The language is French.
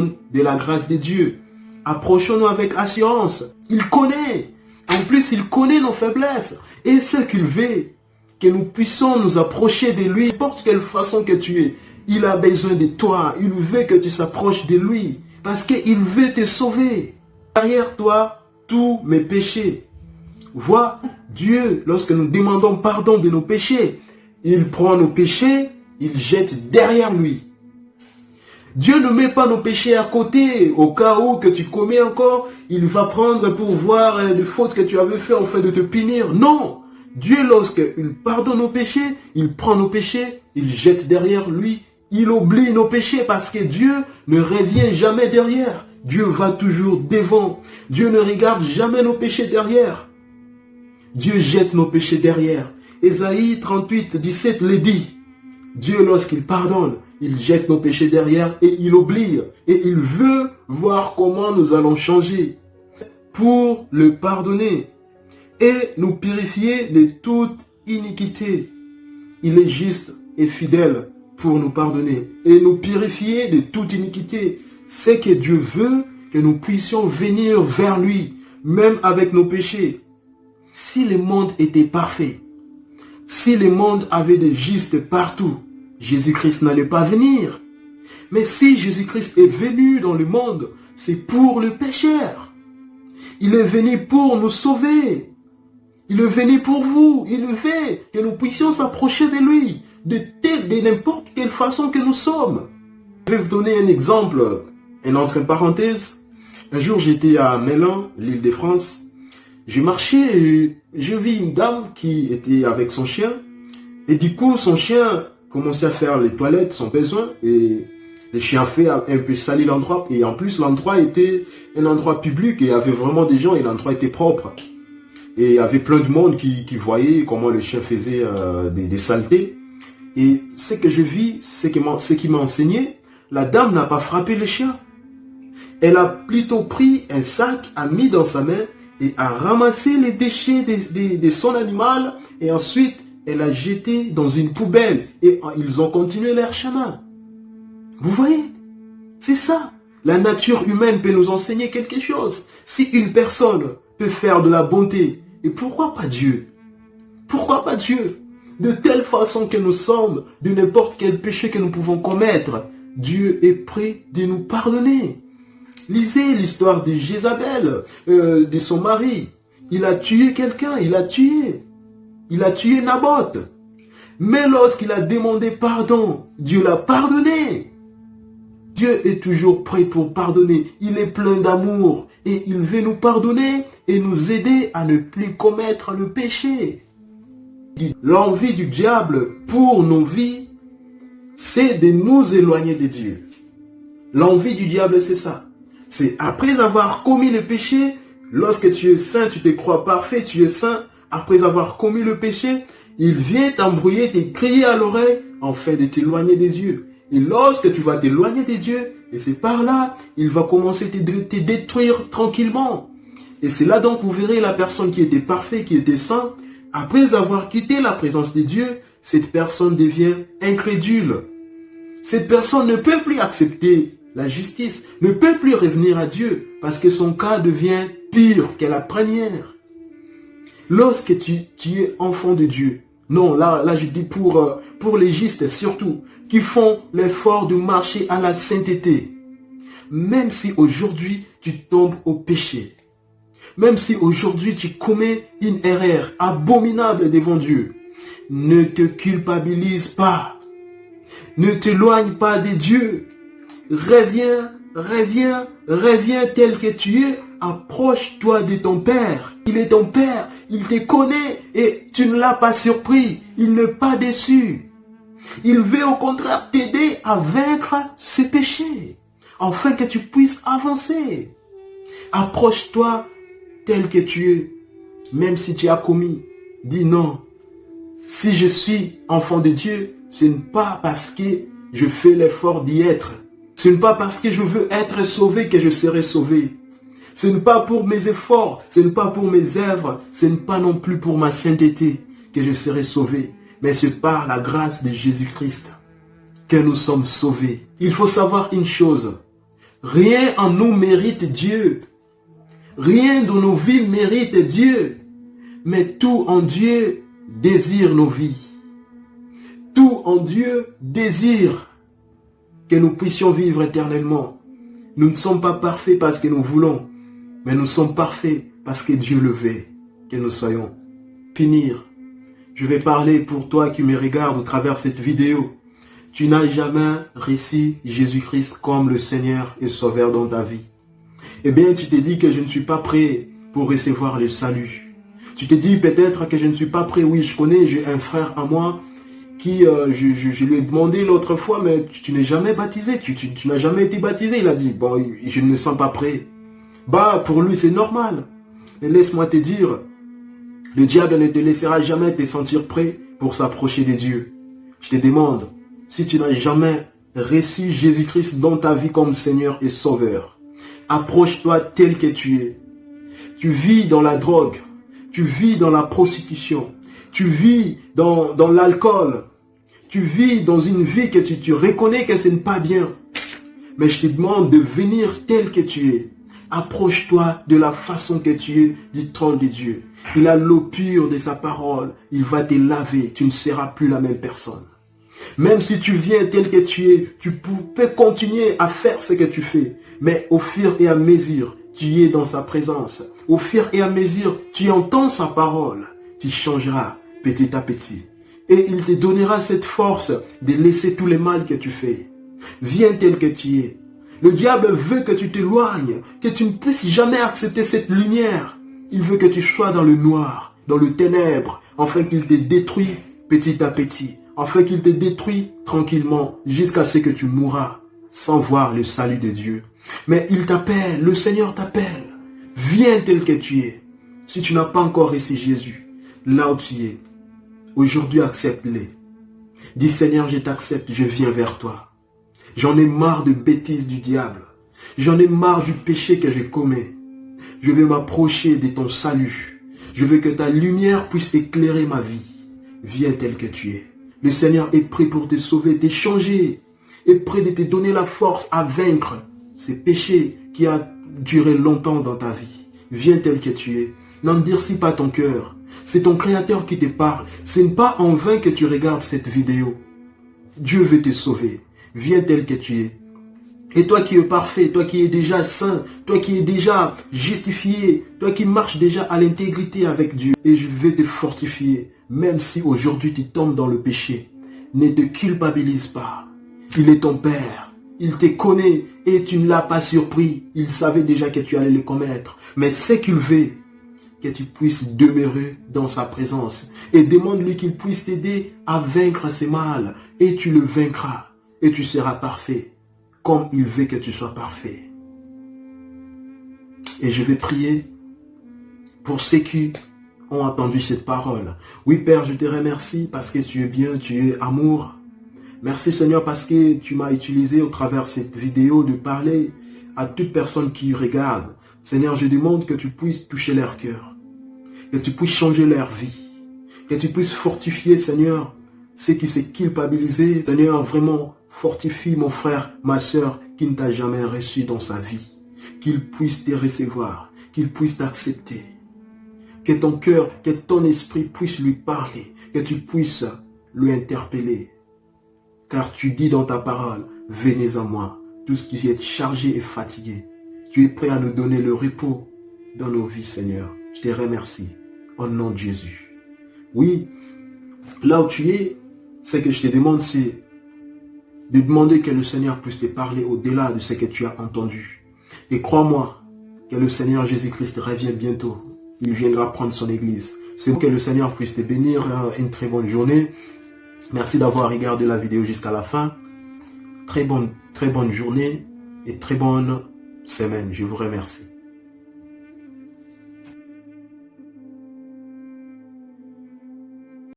de la grâce de Dieu. Approchons-nous avec assurance. Il connaît. En plus, il connaît nos faiblesses. Et ce qu'il veut, que nous puissions nous approcher de lui, n'importe quelle façon que tu es. Il a besoin de toi. Il veut que tu s'approches de lui. Parce qu'il veut te sauver. Derrière toi, tous mes péchés. Vois, Dieu, lorsque nous demandons pardon de nos péchés, il prend nos péchés, il jette derrière lui. Dieu ne met pas nos péchés à côté, au cas où que tu commets encore, il va prendre pour voir les fautes que tu avais fait afin de te punir. Non! Dieu, lorsqu'il pardonne nos péchés, il prend nos péchés, il jette derrière lui, il oublie nos péchés parce que Dieu ne revient jamais derrière. Dieu va toujours devant. Dieu ne regarde jamais nos péchés derrière. Dieu jette nos péchés derrière. Ésaïe 38, 17 le dit. Dieu, lorsqu'il pardonne, il jette nos péchés derrière et il oublie. Et il veut voir comment nous allons changer pour le pardonner et nous purifier de toute iniquité. Il est juste et fidèle pour nous pardonner et nous purifier de toute iniquité. C'est que Dieu veut que nous puissions venir vers lui, même avec nos péchés. Si le monde était parfait, si le monde avait des justes partout, Jésus-Christ n'allait pas venir. Mais si Jésus-Christ est venu dans le monde, c'est pour le pécheur. Il est venu pour nous sauver. Il est venu pour vous. Il veut que nous puissions s'approcher de lui, de n'importe quelle façon que nous sommes. Je vais vous donner un exemple, entre parenthèses. Un jour, j'étais à Mélan, l'île de France. J'ai marché et je vis une dame qui était avec son chien. Et du coup, son chien commençait à faire les toilettes, son besoin. Et le chien fait un peu sali l'endroit. Et en plus, l'endroit était un endroit public. Et il y avait vraiment des gens et l'endroit était propre. Et il y avait plein de monde qui voyait comment le chien faisait des saletés. Et ce que je vis, ce qui m'a enseigné, la dame n'a pas frappé le chien. Elle a plutôt pris un sac, a mis dans sa main et a ramassé les déchets de son animal et ensuite elle a jeté dans une poubelle et ils ont continué leur chemin. Vous voyez? C'est ça. La nature humaine peut nous enseigner quelque chose. Si une personne peut faire de la bonté, et pourquoi pas Dieu? Pourquoi pas Dieu? De telle façon que nous sommes, de n'importe quel péché que nous pouvons commettre, Dieu est prêt de nous pardonner. Lisez l'histoire de Jézabel, de son mari. Il a tué quelqu'un, il a tué Naboth. Mais lorsqu'il a demandé pardon, Dieu l'a pardonné. Dieu est toujours prêt pour pardonner. Il est plein d'amour et il veut nous pardonner et nous aider à ne plus commettre le péché. L'envie du diable pour nos vies, c'est de nous éloigner de Dieu. L'envie du diable, c'est ça. C'est après avoir commis le péché, lorsque tu es saint, tu te crois parfait, tu es saint, après avoir commis le péché, il vient t'embrouiller, te crier à l'oreille, afin de t'éloigner de Dieu. Et lorsque tu vas t'éloigner de Dieu, et c'est par là, il va commencer à te détruire tranquillement. Et c'est là donc vous verrez la personne qui était parfaite, qui était sainte, après avoir quitté la présence de Dieu, cette personne devient incrédule. Cette personne ne peut plus accepter la justice, ne peut plus revenir à Dieu parce que son cas devient pire que la première. Lorsque tu es enfant de Dieu, non, là je dis pour les justes surtout, qui font l'effort de marcher à la sainteté, même si aujourd'hui tu tombes au péché, même si aujourd'hui tu commets une erreur abominable devant Dieu, ne te culpabilise pas, ne t'éloigne pas de Dieu. Reviens tel que tu es, approche-toi de ton Père. Il est ton Père, il te connaît et tu ne l'as pas surpris, il n'est pas déçu. Il veut au contraire t'aider à vaincre ce péché, afin que tu puisses avancer. Approche-toi tel que tu es, même si tu as commis. Dis non, si je suis enfant de Dieu, ce n'est pas parce que je fais l'effort d'y être. Ce n'est pas parce que je veux être sauvé que je serai sauvé. Ce n'est pas pour mes efforts, ce n'est pas pour mes œuvres, ce n'est pas non plus pour ma sainteté que je serai sauvé. Mais c'est par la grâce de Jésus-Christ que nous sommes sauvés. Il faut savoir une chose. Rien en nous mérite Dieu. Rien dans nos vies mérite Dieu. Mais tout en Dieu désire nos vies. Tout en Dieu désire que nous puissions vivre éternellement. Nous ne sommes pas parfaits parce que nous voulons, mais nous sommes parfaits parce que Dieu le veut, que nous soyons. Finir, je vais parler pour toi qui me regarde au travers de cette vidéo. Tu n'as jamais reçu Jésus-Christ comme le Seigneur et Sauveur dans ta vie. Eh bien, tu t'es dit que je ne suis pas prêt pour recevoir le salut. Tu t'es dit peut-être que je ne suis pas prêt. Oui, je connais, j'ai un frère à moi qui, je lui ai demandé l'autre fois, mais tu n'es jamais baptisé, tu n'as jamais été baptisé. Il a dit, bon, je ne me sens pas prêt. Bah, pour lui, c'est normal. Mais laisse-moi te dire, le diable ne te laissera jamais te sentir prêt pour s'approcher de Dieu. Je te demande, si tu n'as jamais reçu Jésus-Christ dans ta vie comme Seigneur et Sauveur, approche-toi tel que tu es. Tu vis dans la drogue, tu vis dans la prostitution, tu vis dans l'alcool, tu vis dans une vie que tu reconnais que ce n'est pas bien. Mais je te demande de venir tel que tu es. Approche-toi de la façon que tu es du trône de Dieu. Il a l'eau pure de sa parole. Il va te laver. Tu ne seras plus la même personne. Même si tu viens tel que tu es, tu peux continuer à faire ce que tu fais. Mais au fur et à mesure, tu es dans sa présence. Au fur et à mesure, tu entends sa parole. Tu changeras petit à petit. Et il te donnera cette force de laisser tous les mal que tu fais. Viens tel que tu es. Le diable veut que tu t'éloignes, que tu ne puisses jamais accepter cette lumière. Il veut que tu sois dans le noir, dans le ténèbre, afin qu'il te détruise petit à petit, afin qu'il te détruise tranquillement, jusqu'à ce que tu mourras, sans voir le salut de Dieu. Mais il t'appelle, le Seigneur t'appelle. Viens tel que tu es. Si tu n'as pas encore reçu Jésus, là où tu es, aujourd'hui accepte-le. Dis Seigneur, je t'accepte, je viens vers toi. J'en ai marre de bêtises du diable. J'en ai marre du péché que je commets. Je veux m'approcher de ton salut. Je veux que ta lumière puisse éclairer ma vie. Viens tel que tu es. Le Seigneur est prêt pour te sauver, t'échanger. Est prêt de te donner la force à vaincre ces péchés qui a duré longtemps dans ta vie. Viens tel que tu es. N'endurcis pas ton cœur. C'est ton Créateur qui te parle. Ce n'est pas en vain que tu regardes cette vidéo. Dieu veut te sauver. Viens tel que tu es. Et toi qui es parfait, toi qui es déjà saint, toi qui es déjà justifié, toi qui marches déjà à l'intégrité avec Dieu, et je vais te fortifier, même si aujourd'hui tu tombes dans le péché. Ne te culpabilise pas. Il est ton Père. Il te connaît et tu ne l'as pas surpris. Il savait déjà que tu allais le commettre. Mais ce qu'il veut, que tu puisses demeurer dans sa présence. Et demande-lui qu'il puisse t'aider à vaincre ce mal. Et tu le vaincras. Et tu seras parfait, comme il veut que tu sois parfait. Et je vais prier pour ceux qui ont entendu cette parole. Oui, Père, je te remercie parce que tu es bien, tu es amour. Merci, Seigneur, parce que tu m'as utilisé au travers de cette vidéo de parler à toute personne qui regarde. Seigneur, je demande que tu puisses toucher leur cœur, que tu puisses changer leur vie, que tu puisses fortifier, Seigneur, ceux qui se culpabilisent. Seigneur, vraiment, fortifie mon frère, ma soeur, qui ne t'a jamais reçu dans sa vie. Qu'il puisse te recevoir, qu'il puisse t'accepter. Que ton cœur, que ton esprit puisse lui parler, que tu puisses lui interpeller. Car tu dis dans ta parole, venez à moi, tous qui êtes chargés et fatigués. Tu es prêt à nous donner le repos dans nos vies, Seigneur. Je te remercie, au nom de Jésus. Oui, là où tu es, ce que je te demande, c'est de demander que le Seigneur puisse te parler au-delà de ce que tu as entendu. Et crois-moi que le Seigneur Jésus-Christ revient bientôt. Il viendra prendre son église. C'est que le Seigneur puisse te bénir. Une très bonne journée. Merci d'avoir regardé la vidéo jusqu'à la fin. Très bonne journée et très bonne semaine. Je vous remercie.